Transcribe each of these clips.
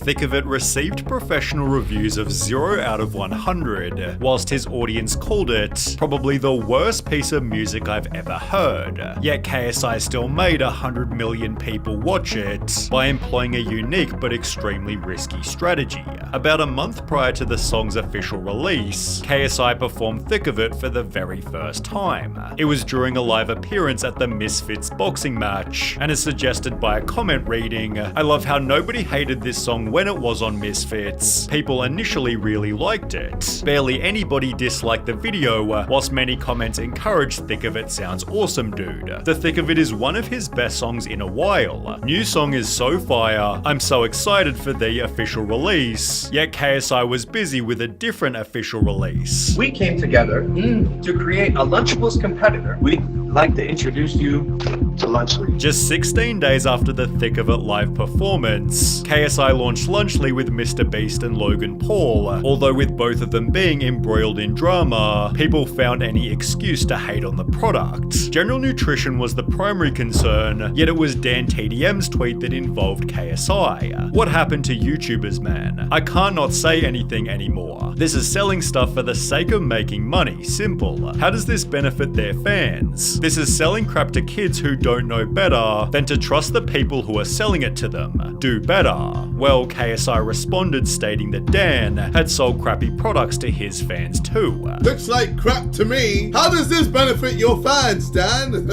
Thick of It received professional reviews of 0 out of 100, whilst his audience called it probably the worst piece of music I've ever heard. Yet KSI still made 100 million people watch it by employing a unique but extremely risky strategy. About a month prior to the song's official release, KSI performed Thick of It for the very first time. It was during a live appearance at the Misfits boxing match, and is suggested by a comment reading, "I love how nobody hated this song when it was on Misfits. People initially really liked it. Barely anybody disliked the video, whilst many comments encouraged Thick of It sounds awesome, dude. The Thick of It is one of his best songs in a while. New song is so fire. I'm so excited for the official release." Yet KSI was busy with a different official release. We came together to create a Lunchables competitor. We'd like to introduce you to Lunchly. Just 16 days after the Thick of It live performance, KSI launched Lunchly with Mr. Beast and Logan Paul. Although with both of them being embroiled in drama, people found any excuse to hate on the product. General nutrition was the primary concern, yet it was Dan TDM's tweet that involved KSI. "What happened to YouTubers, man? I can't not say anything anymore. This is selling stuff for the sake of making money, simple. How does this benefit their fans? This is selling crap to kids who don't know better than to trust the people who are selling it to them. Do better." Well, KSI responded stating that Dan had sold crappy products to his fans too. "Looks like crap to me. How does this benefit your fans, Dan?"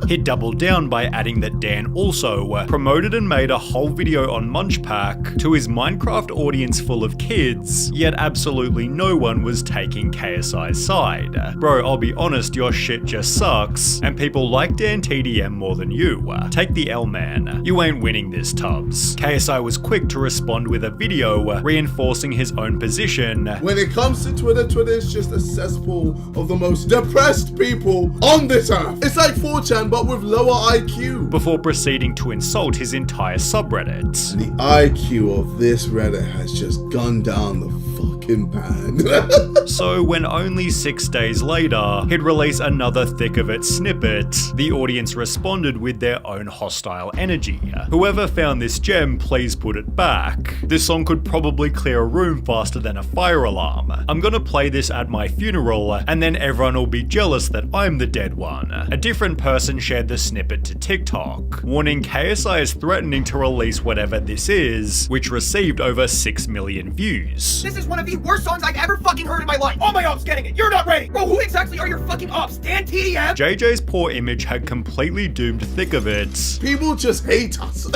He doubled down by adding that Dan also promoted and made a whole video on Munchpak to his Minecraft audience full of kids, yet absolutely no one was taking KSI's side. Bro, I'll be honest, your shit just sucks, and people like Dan TDM more than you. Take the L, man. You ain't winning this, Tubbs. KSI was quick to respond with a video reinforcing his own position. "When it comes to Twitter, Twitter is just a cesspool of the most depressed people on this earth. It's like 4chan but with lower IQ." Before proceeding to insult his entire subreddit. "The IQ of this Reddit has just gone down the fucking pan." So when only 6 days later, he'd release another Thick of It snippet, the audience responded with their own hostile energy. "Whoever found this gem, please put it back. This song could probably clear a room faster than a fire alarm. I'm gonna play this at my funeral, and then everyone will be jealous that I'm the dead one." A different person shared the snippet to TikTok, warning KSI is threatening to release whatever this is, which received over 6 million views. "This is one of the worst songs I've ever fucking heard in my life. All my ops getting it. You're not ready. Bro, who exactly are your fucking ops? Dan TDM?" JJ's poor image had completely doomed Thick of It. "People just hate us."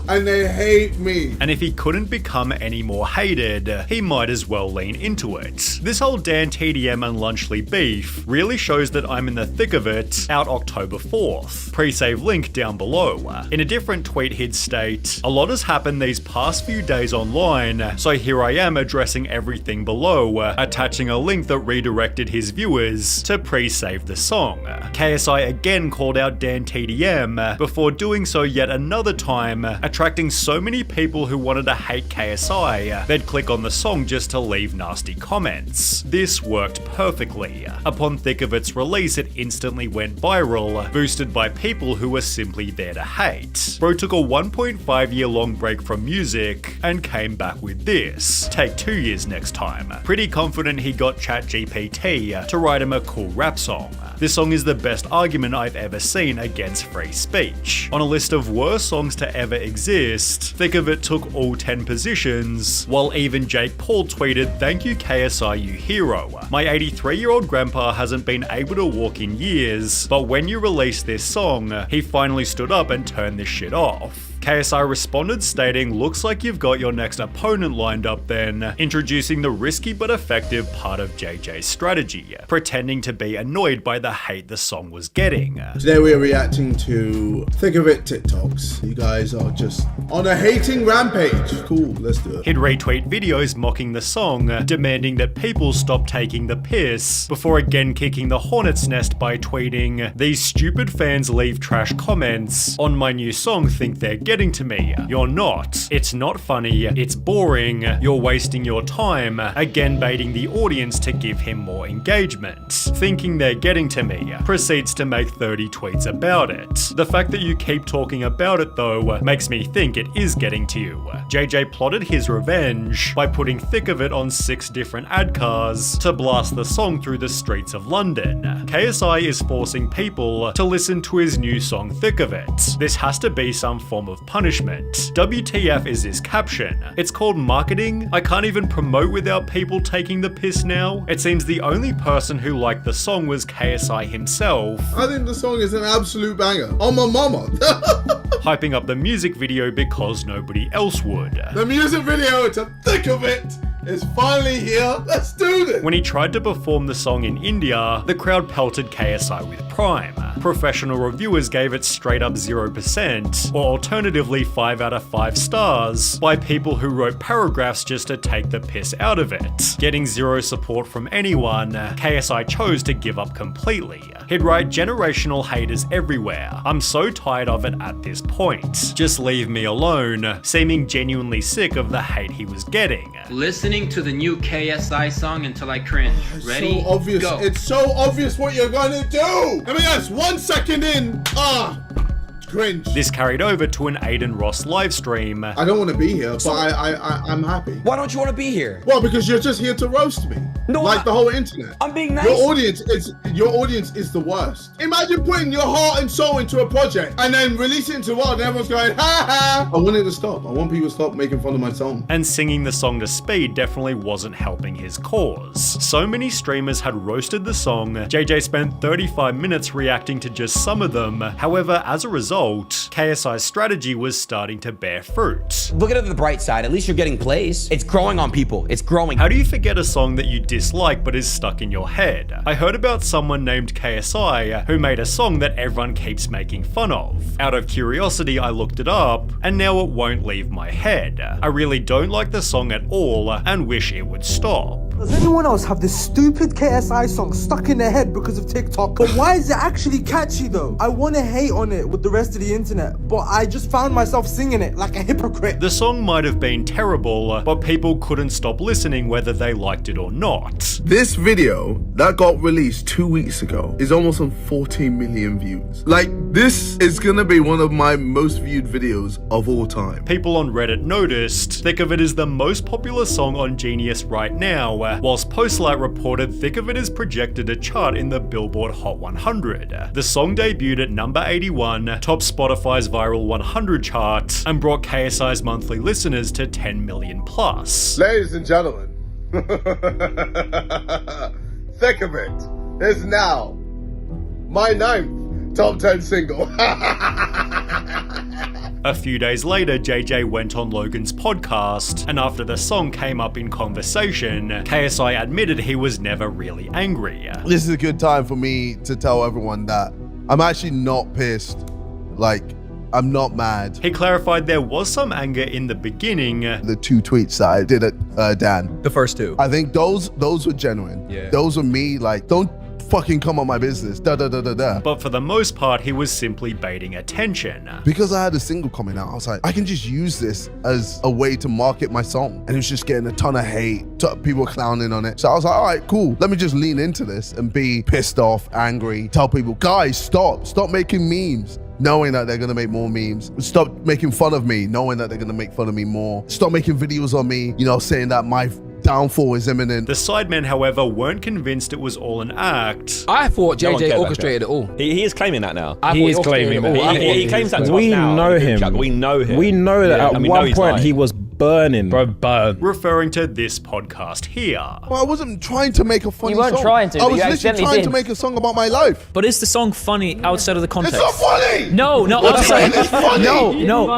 "And they hate me." And if he couldn't become any more hated, he might as well lean into it. This whole Dan TDM and Lunchly beef really shows that I'm in the thick of it, out October 4th. Pre-save link down below. In a different tweet he'd state, "A lot has happened these past few days online, so here I am addressing everything below, attaching a link that redirected his viewers to pre-save the song." KSI again called out Dan TDM, before doing so yet another time, attracting so many people who wanted to hate KSI, they'd click on the song just to leave nasty comments. This worked perfectly. Upon Thick of It's release, it instantly went viral, boosted by people who were simply there to hate. Bro took a 1.5 year long break from music and came back with this. Take 2 years next time. Pretty confident he got ChatGPT to write him a cool rap song. This song is the best argument I've ever seen against free speech. On a list of worst songs to ever exist, Thick of It took all 10 positions, while even Jake Paul tweeted, "Thank you KSI, you hero. My 83-year-old grandpa hasn't been able to walk in years, but when you released this song, he finally stood up and turned this shit off." KSI responded stating, "Looks like you've got your next opponent lined up then," introducing the risky but effective part of JJ's strategy, pretending to be annoyed by the hate the song was getting. Today we are reacting to Thick of It TikToks. You guys are just on a hating rampage. Cool, let's do it. He'd retweet videos mocking the song, demanding that people stop taking the piss, before again kicking the hornet's nest by tweeting, "These stupid fans leave trash comments on my new song, think they're getting to me. You're not. It's not funny. It's boring. You're wasting your time. Again baiting the audience to give him more engagement. Thinking they're getting to me. Proceeds to make 30 tweets about it. The fact that you keep talking about it though makes me think it is getting to you. JJ plotted his revenge by putting Thick of It on 6 different ad cars to blast the song through the streets of London. KSI is forcing people to listen to his new song Thick of It. This has to be some form of punishment. WTF is his caption. It's called marketing. I can't even promote without people taking the piss now. It seems the only person who liked the song was KSI himself. I think the song is an absolute banger. On my mama. Hyping up the music video because nobody else would. The music video to Thick of It is finally here. Let's do this. When he tried to perform the song in India, the crowd pelted KSI with Prime. Professional reviewers gave it straight up 0%, or alternatively 5 out of 5 stars, by people who wrote paragraphs just to take the piss out of it. Getting 0 support from anyone, KSI chose to give up completely. He'd write generational haters everywhere. I'm so tired of it at this point. Just leave me alone, seeming genuinely sick of the hate he was getting. Listening to the new KSI song until I cringe. Ready? So obvious. Go. It's so obvious what you're gonna do. I mean, that's 1 second in. Cringe. This carried over to an Aiden Ross livestream. I don't want to be here, but I'm happy. Why don't you want to be here? Well, because you're just here to roast me. No, like the whole internet. I'm being nice. Your audience is the worst. Imagine putting your heart and soul into a project and then release it into the world and everyone's going, ha ha. I want it to stop. I want people to stop making fun of my song. And singing the song to speed definitely wasn't helping his cause. So many streamers had roasted the song, JJ spent 35 minutes reacting to just some of them. However, as a result, KSI's strategy was starting to bear fruit. Look at it the bright side. At least you're getting plays. It's growing on people. It's growing. How do you forget a song that you dislike but is stuck in your head? I heard about someone named KSI who made a song that everyone keeps making fun of. Out of curiosity, I looked it up, and now it won't leave my head. I really don't like the song at all and wish it would stop. Does anyone else have this stupid KSI song stuck in their head because of TikTok? But why is it actually catchy though? I want to hate on it with the rest of the internet, but I just found myself singing it like a hypocrite. The song might have been terrible, but people couldn't stop listening whether they liked it or not. This video that got released 2 weeks ago is almost on 14 million views. Like, this is gonna be one of my most viewed videos of all time. People on Reddit noticed Thick of It is the most popular song on Genius right now, whilst Postlight reported Thick of It is projected to chart in the Billboard Hot 100. The song debuted at number 81, topped Spotify's Viral 100 chart, and brought KSI's monthly listeners to 10 million plus. Ladies and gentlemen, Thick of It is now my 9th top 10 single. A few days later, JJ went on Logan's podcast, and after the song came up in conversation, KSI admitted he was never really angry. This is a good time for me to tell everyone that I'm actually not pissed. Like, I'm not mad. He clarified there was some anger in the beginning. The 2 tweets that I did at Dan. The first 2. I think those were genuine. Yeah. Those were me, like, don't fucking come on my business, da da da da da. But for the most part, he was simply baiting attention. Because I had a single coming out, I was like, I can just use this as a way to market my song. And it was just getting a ton of hate, people clowning on it. So I was like, all right, cool. Let me just lean into this and be pissed off, angry, tell people, guys, stop making memes, knowing that they're gonna make more memes. Stop making fun of me, knowing that they're gonna make fun of me more. Stop making videos on me, saying that my downfall is imminent. The Sidemen, however, weren't convinced it was all an act. I thought JJ orchestrated it all. He is claiming that now. He is claiming that. He claims that to us now. We know him. We know him. We know that at one point he was burning. Bro, burn. Referring to this podcast here. Well, I wasn't trying to make a funny song. You weren't trying to, I was you literally accidentally trying did. to make a song about my life. But is the song funny outside of the context? It's not funny! No, What do you outside. mean it's funny? No.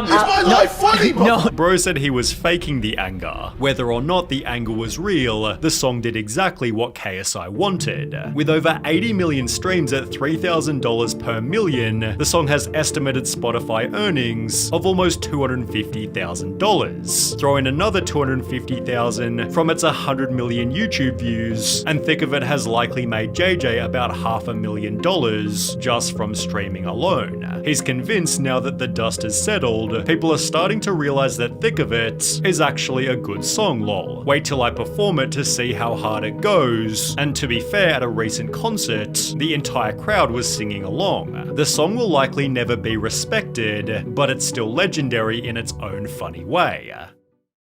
Is my life funny, bro? No. Bro said he was faking the anger. Whether or not the anger was real, the song did exactly what KSI wanted. With over 80 million streams at $3,000 per million, the song has estimated Spotify earnings of almost $250,000. throw in another 250,000 from its 100 million YouTube views, and Thick of It has likely made JJ about $500,000 just from streaming alone. He's convinced now that the dust has settled, people are starting to realize that Thick of It is actually a good song, lol. Wait till I perform it to see how hard it goes. And to be fair, at a recent concert, the entire crowd was singing along. The song will likely never be respected, but it's still legendary in its own funny way.